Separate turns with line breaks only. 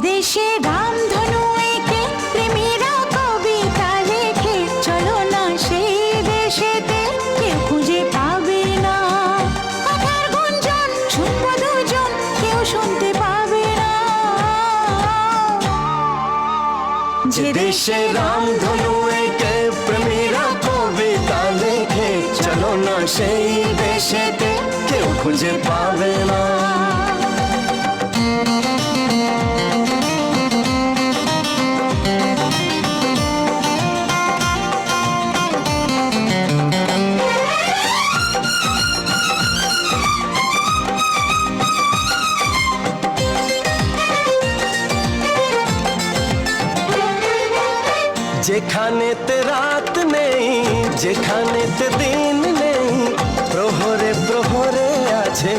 দেশে রামধনু এঁকে প্রেমীরা কবিতা লেখে, চলো না সেই দেশেতে, কেউ খুঁজে পাবে না। কথার গুঞ্জন শুনবো দুজন, কেউ শুনতে পাবে না।
যে দেশে রামধনু এঁকে প্রেমীরা কবিতা লেখে, চলো না সেই দেশেতে, কেউ খুঁজে পাবে না। যেখানেতে রাত নেই, যেখানেতে দিন নেই, প্রহরে প্রহরে আছে